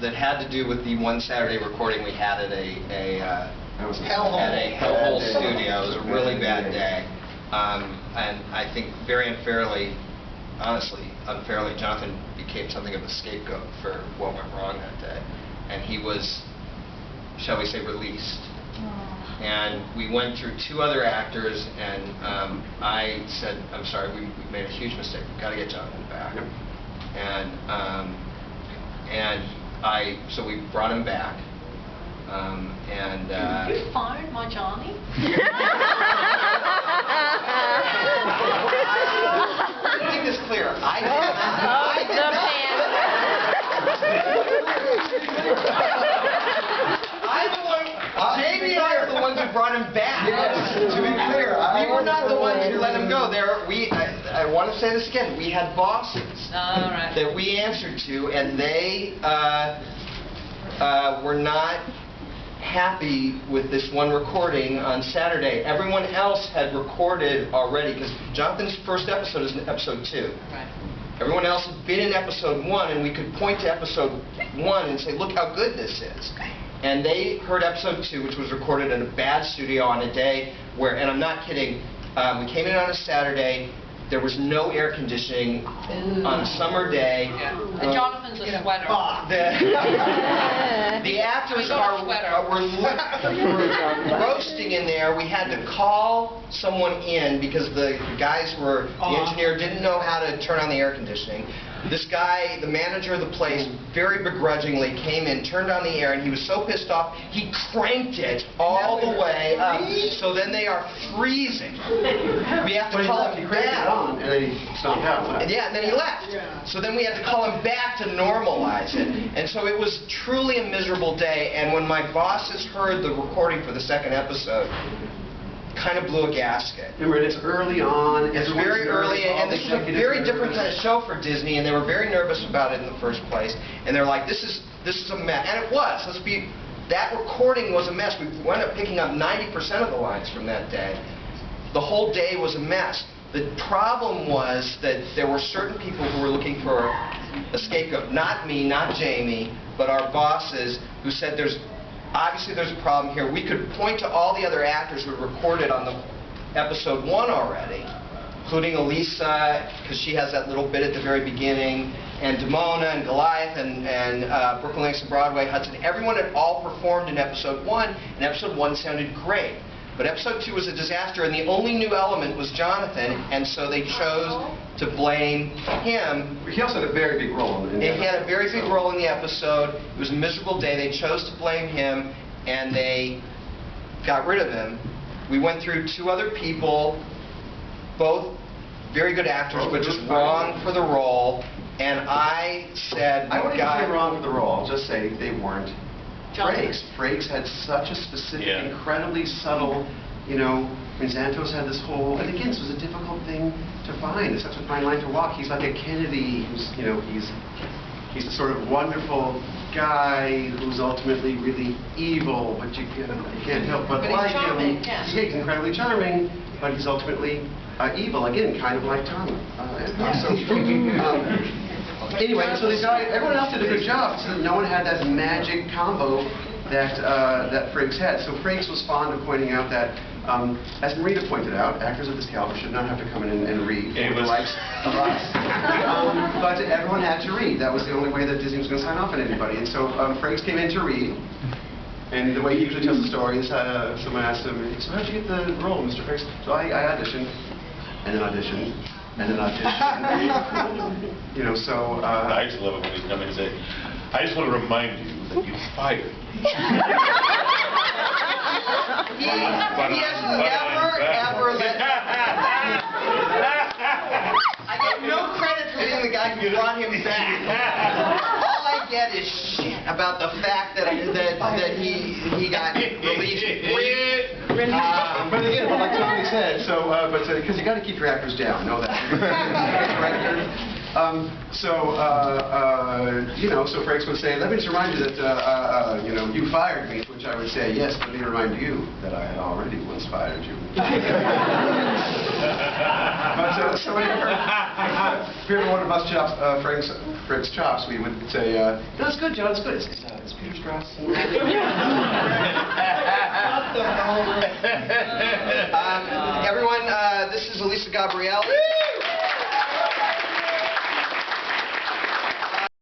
that had to do with the one Saturday recording we had at a hellhole studio. It was a really bad day, and I think very unfairly, honestly, unfairly, Johnathan became something of a scapegoat for what went wrong that day, and he was, shall we say, released. And we went through 2 other actors, and I said, I'm sorry, we made a huge mistake. We've got to get Johnathan back. Yep. So we brought him back. You fired my Johnny? Let me make this clear. I did not. Jamie and I are the ones who brought him back. Yes, to be clear, we were not the ones who let him go. I want to say this again. We had bosses that we answered to, and they were not happy with this one recording on Saturday. Everyone else had recorded already, because Jonathan's first episode is in episode 2. Right. Everyone else had been in episode 1, and we could point to episode 1 and say, look how good this is. And they heard episode 2, which was recorded in a bad studio on a day where, and I'm not kidding, we came in on a Saturday. There was no air conditioning on a summer day. Yeah. And Jonathan's a sweater. The actors were roasting in there. We had to call someone in because the guys were, the engineer didn't know how to turn on the air conditioning. This guy, the manager of the place, very begrudgingly came in, turned on the air, and he was so pissed off, he cranked it all the way up. So then they are freezing. We have to call him back. And then he stomped out. Yeah, and then he left. So then we had to call him back to normalize it. And so it was truly a miserable day. And when my bosses heard the recording for the 2nd episode, kind of blew a gasket. Remember, it's early on. It's very early, and this is a very different kind of show for Disney, and they were very nervous about it in the first place. And they're like, this is a mess. And it was. That recording was a mess. We wound up picking up 90% of the lines from that day. The whole day was a mess. The problem was that there were certain people who were looking for a scapegoat. Not me, not Jamie, but our bosses, who said obviously there's a problem here. We could point to all the other actors who had recorded on the episode 1 already, including Elisa, because she has that little bit at the very beginning, and Demona, and Goliath, and Brooklyn Lakes and Broadway, Hudson. Everyone had all performed in episode 1, and episode 1 sounded great. But episode 2 was a disaster, and the only new element was Johnathan, and so they chose to blame him. He also had a very big role in it. He had a very big role in the episode. It was a miserable day. They chose to blame him, and they got rid of him. We went through 2 other people, both very good actors, but just wrong for the role. And I said, I wouldn't say wrong for the role. I'll just say they weren't. Frakes. Frakes had such a specific, incredibly subtle, Santos had this whole, and again, this was a difficult thing to find. It's such a fine line to walk. He's like a Kennedy, who's, he's a sort of wonderful guy who's ultimately really evil, but you can't help but like him. Yeah, he's incredibly charming, but he's ultimately evil, again, kind of like Tom. Anyway, so everyone else did a good job, so no one had that magic combo that Frakes had. So Frakes was fond of pointing out that, as Marina pointed out, actors of this caliber should not have to come in and read for the likes of us. But everyone had to read. That was the only way that Disney was going to sign off on anybody. And so Frakes came in to read, and the way he usually tells the stories, someone asked him, so how'd you get the role, Mr. Frakes? So I auditioned, and then auditioned. And then I just love it when he's coming and say, I just want to remind you that you fired me. He has never, ever let... I get no credit for being the guy who brought him back. All I get is shit about the fact that he got released. But again, like Tommy said, because you got to keep your actors down, know that. So Frakes would say, let me just remind you that, you fired me. which I would say, yes, let me remind you that I had already once fired you. But so whenever one of us chops, Frakes chops, we would say, no, it's good, John, it's good. It's Peter Strauss. Everyone, this is Elisa Gabrielle.